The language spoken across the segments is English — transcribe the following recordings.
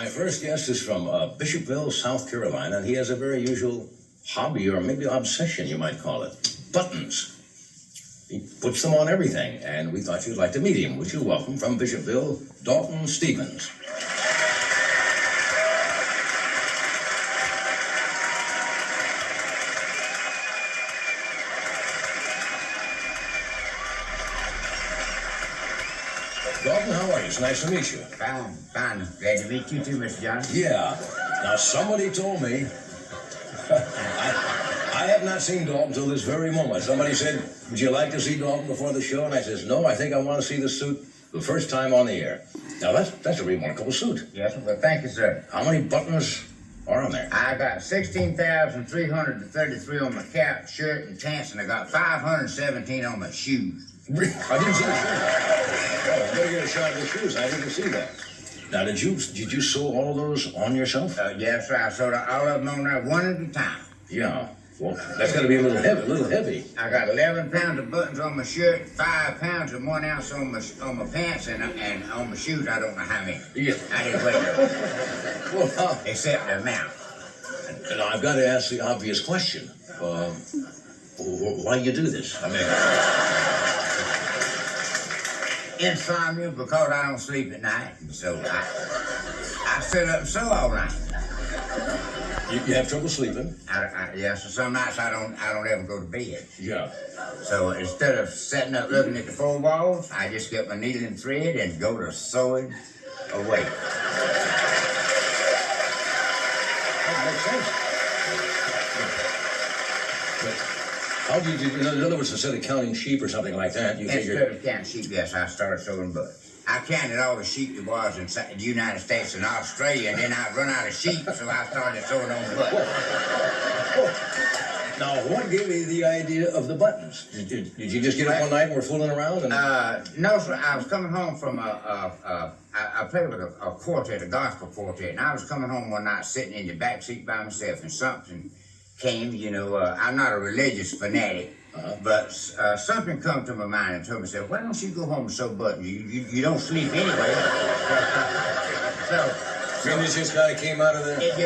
My first guest is from Bishopville, South Carolina, and he has a very usual hobby, or maybe obsession, you might call it. Buttons. He puts them on everything, and we thought you'd like to meet him. Would you welcome from Bishopville, Dalton Stevens. Dalton, how are you? It's nice to meet you. Fine. Glad to meet you too, Mr. Johnson. Yeah. Now, somebody told me, I have not seen Dalton till this very moment. Somebody said, would you like to see Dalton before the show? And I says, no, I think I want to see the suit the first time on the air. Now, that's a remarkable suit. Yes, well, thank you, sir. How many buttons are on there? I got 16,333 on my cap, shirt, and pants, and I got 517 on my shoes. I didn't see the shoes. Oh, I better get a shot of the shoes. I didn't see that. Now, did you sew all of those on yourself? Yes, sir. I sewed all of them on there one at a time. Yeah. Well, that's got to be a little heavy. I got 11 pounds of buttons on my shirt, 5 pounds and 1 ounce on my pants, and on my shoes, I don't know how many. Yeah. I didn't weigh those. Well, except the amount. And I've got to ask the obvious question. Why do you do this? I mean... Insomnia, because I don't sleep at night, so I sit up and sew all night. You have trouble sleeping? Yes, so some nights I don't ever go to bed. Yeah. So instead of sitting up looking at the four walls, I just get my needle and thread and go to sewing away. That makes sense. But how do you do? In other words, instead of counting sheep or something like that, you figure... Instead of counting sheep, yes, I started sewing buttons. I counted all the sheep there was in the United States and Australia, and then I run out of sheep, so I started sewing on buttons. Now, what gave you the idea of the buttons? Did you just get up one night and were fooling around? And... No, sir. I was coming home from I played with a quartet, a gospel quartet, and I was coming home one night sitting in the back seat by myself, and something came, I'm not a religious fanatic, but something come to my mind and told me, why don't you go home and sew buttons? You don't sleep anyway. So it just kind of came out of there? It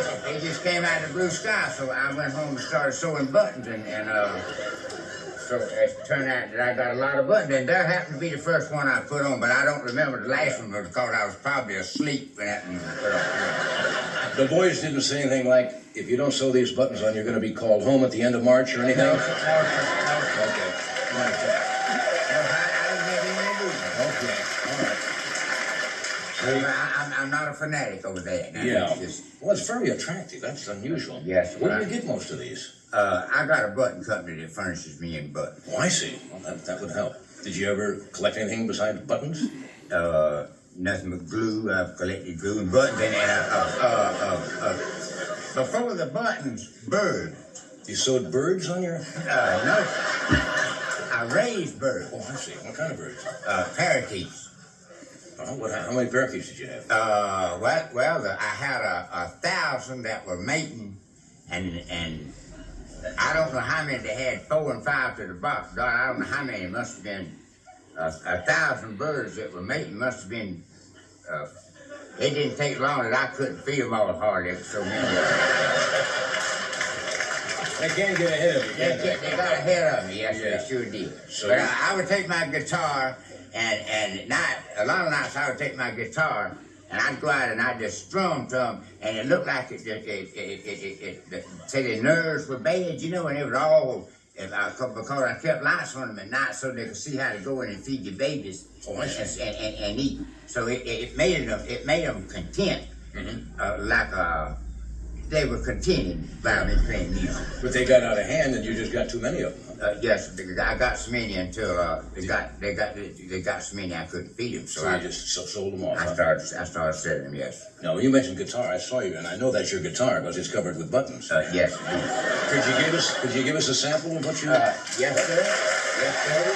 just came out of the blue sky, so I went home and started sewing buttons, and so it turned out that I got a lot of buttons, and that happened to be the first one I put on, but I don't remember the last one because I was probably asleep when that one was put on. The boys didn't say anything like, if you don't sew these buttons on, you're going to be called home at the end of March or anything? No. Okay. I didn't have any Okay, all right. I'm not a fanatic over that. Yeah. Well, it's very attractive. That's unusual. Yes. Where do you get most of these? I got a button company that furnishes me in buttons. Oh, I see. Well, that would help. Did you ever collect anything besides buttons? Nothing but glue. I've collected glue and buttons, and before the buttons, birds. You sewed birds on your... No. I raised birds. Oh, I see. What kind of birds? Parakeets. Oh, how many parakeets did you have? I had 1,000 that were mating, and I don't know how many they had, 4 and 5 to the box. God, I don't know how many. It must have been 1,000 birds that were mating. Must have been. It didn't take long that I couldn't feed them all hardly. So many. They can't get ahead of you. They got ahead of me. Yes, Yeah. they sure did. So but I would take my guitar, and at night, a lot of nights I would take my guitar, and I'd go out and I'd just strum to them, and it looked like say the nerves were bad, and it was all, because I kept lights on them at night so they could see how to go in and feed the babies and eat. So it made them content, they were contented by me playing music. But they got out of hand and you just got too many of them. Yes, I got so many until they got so many I couldn't feed them. So you just sold them off. I started selling them. Yes. Now, when you mentioned guitar, I saw you, and I know that's your guitar because it's covered with buttons. Yes. Could you give us a sample of what you? Yes, sir. Yes, sir.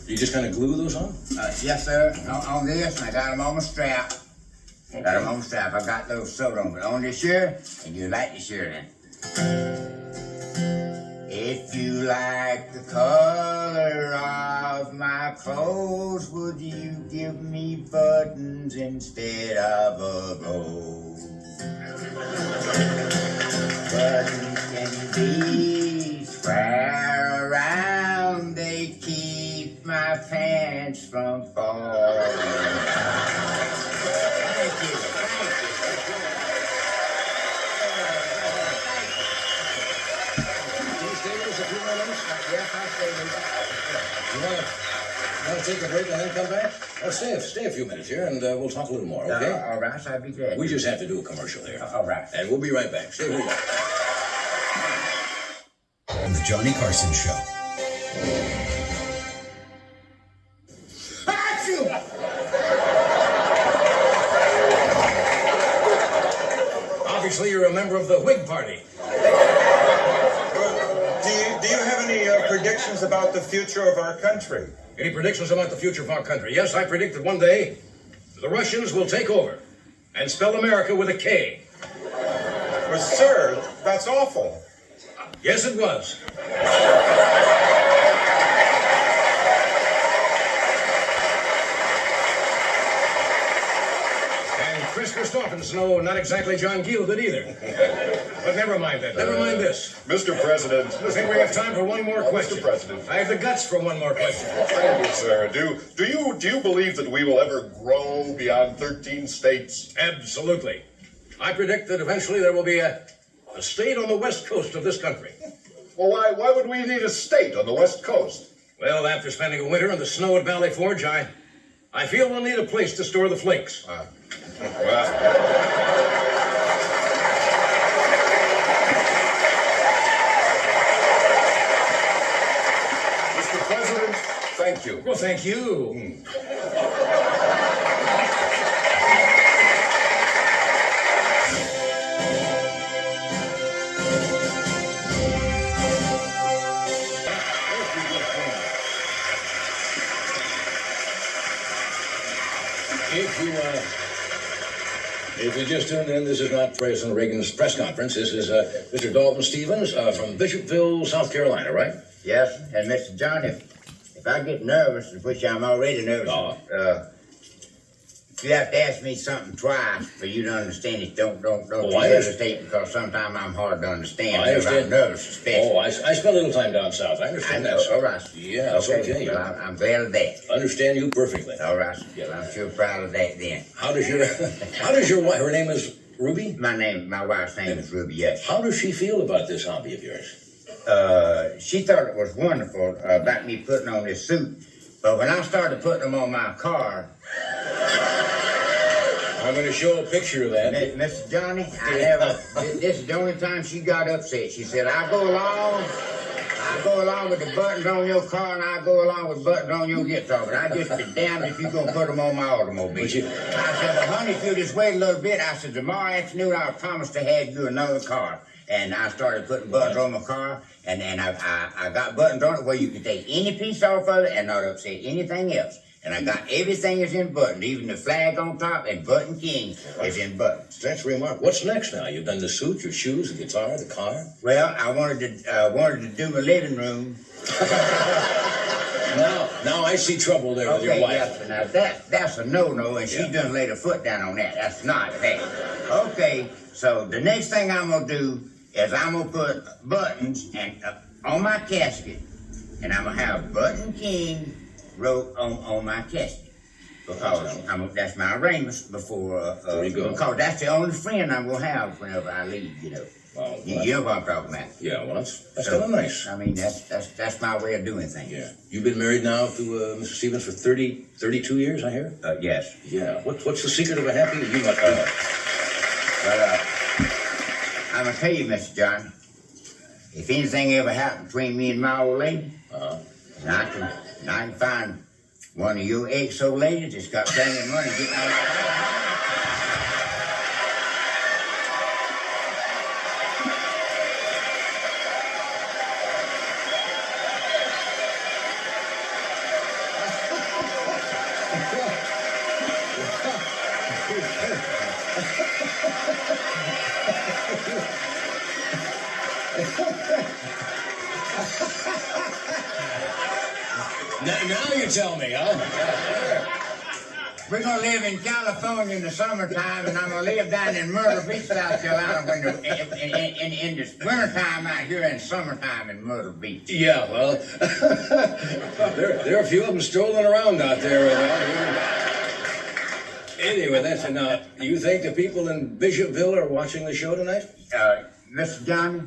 You just kind of glue those on? Yes, sir. On this, and I got them on my strap. I got those sewed on, but on this shirt, and you like the shirt then. It's If you like the color of my clothes, would you give me buttons instead of a rose? Buttons can be square around, they keep my pants from falling down. Thank you. Yes, I'll stay with You want to take a break and then come back? Well, stay a few minutes here, and we'll talk a little more, okay? All right, I'll be glad. We just have to do a commercial here. All right. And we'll be right back. Stay with us. On the Johnny Carson Show. Obviously, you're a member of the Whig Party. Do you have any predictions about the future of our country? Any predictions about the future of our country? Yes, I predict that one day the Russians will take over and spell America with a K. Well, sir, that's awful. Yes, it was. And Chris Christopherson, no, not exactly John Gilbert either. But never mind that. Never mind this. Mr. President. I think we have time for one more question. Mr. President. I have the guts for one more question. Thank you, sir. Do you believe that we will ever grow beyond 13 states? Absolutely. I predict that eventually there will be a state on the west coast of this country. Well, why would we need a state on the West Coast? Well, after spending a winter in the snow at Valley Forge, I feel we'll need a place to store the flakes. Well, Mr. President, thank you. Well, thank you. If you just tuned in, this is not President Reagan's press conference. This is Mr. Dalton Stevens from Bishopville, South Carolina, right? Yes, and Mr. John, if I get nervous, which I'm already nervous, if you have to ask me something twice for you to understand it, don't hesitate, because sometimes I'm hard to understand. I understand. I'm nervous, especially. Oh, I spent a little time down south. I understand I know. that. All right. Yeah, it's okay. Well, I'm glad of that. Understand you perfectly. All right. Well, I'm sure proud of that then. How does your wife, her name is Ruby? My wife's name is Ruby, yes. How does she feel about this hobby of yours? She thought it was wonderful about me putting on this suit, but when I started putting them on my car, I'm going to show a picture of that. Mr. Johnny, this is the only time she got upset. She said, I go along with the buttons on your car, and I go along with buttons on your guitar, but I just be damned if you're going to put them on my automobile. I said, well, honey, if you just wait a little bit, I said, tomorrow afternoon I'll promise to have you another car. And I started putting buttons on my car, and I got buttons on it where you could take any piece off of it and not upset anything else. And I got everything is in buttons, even the flag on top, and Button King is in buttons. That's remarkable. What's next now? You've done the suit, your shoes, the guitar, the car? Well, I wanted to do my living room. Now I see trouble there with your wife. Yes, now that's a no-no, and she done laid her foot down on that. That's not that. Okay, so the next thing I'm gonna do is I'm gonna put buttons on my casket, and I'm gonna have Button King wrote on my casket, because that's my arrangements before you go. because that's the only friend I'm gonna have whenever I leave, you know. Well, You know what I'm talking about. Yeah, well, that's kind of nice. I mean, that's my way of doing things. Yeah. You've been married now to Mr. Stevens for 32 years, I hear? Yes. Yeah. What's the secret of a happy? You must But I'm gonna tell you, Mr. John, if anything ever happened between me and my old lady, and I can find one of your ex-old ladies that's got plenty of money getting out of now you tell me, huh? We're gonna live in California in the summertime, and I'm gonna live down in Myrtle Beach, South Carolina, when in the wintertime out here and summertime in Myrtle Beach. Yeah, well, there are a few of them strolling around out there. Anyway, that's enough. You think the people in Bishopville are watching the show tonight? Mr. Johnny,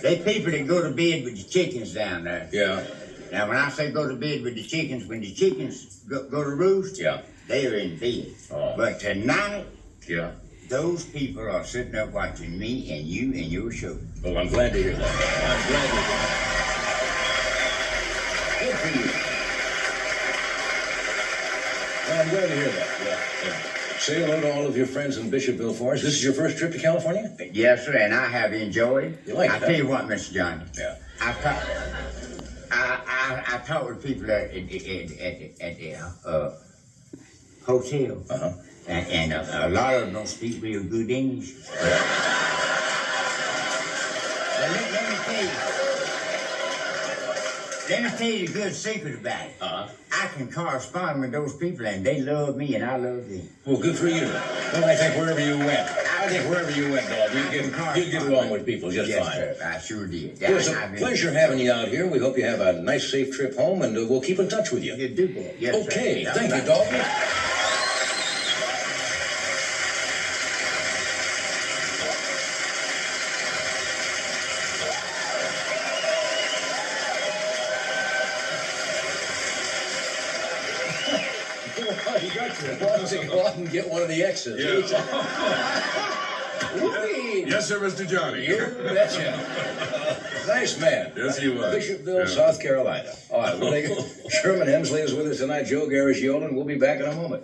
they people that go to bed with the chickens down there. Yeah. Now, when I say go to bed with the chickens, when the chickens go to roost, Yeah. they are in bed. Oh. But tonight, Yeah. those people are sitting up watching me and you and your show. Well, I'm glad to hear that. I'm glad to hear that. Good for you. Well, I'm glad to hear that. Yeah. Say hello to all of your friends in Bishopville for us. This is your first trip to California? Yes, sir, and I have enjoyed. You like I it, tell huh? you what, Mr. Johnny. Yeah. I talked with people at the hotel, Uh-huh. and a lot of them don't speak real good English. But let me tell you a good secret about it. Uh-huh. I can correspond with those people, and they love me, and I love them. Well, good for you. Well, I think wherever you went, Bob, you get along with people just Yes, fine. sir, I sure did. It was a pleasure having you out here. We hope you have a nice, safe trip home, and we'll keep in touch with you. You do that. Yes, sir. Okay, Yeah, thank you, right. Dalton. You got to. Why don't you go out and get one of the X's? Whoopee. Yes, sir, Mr. Johnny. You betcha. Nice man. Yes, he was. Bishopville, Yeah. South Carolina. All right, Sherman Hemsley is with us tonight. Joe Garagiola, and we'll be back in a moment.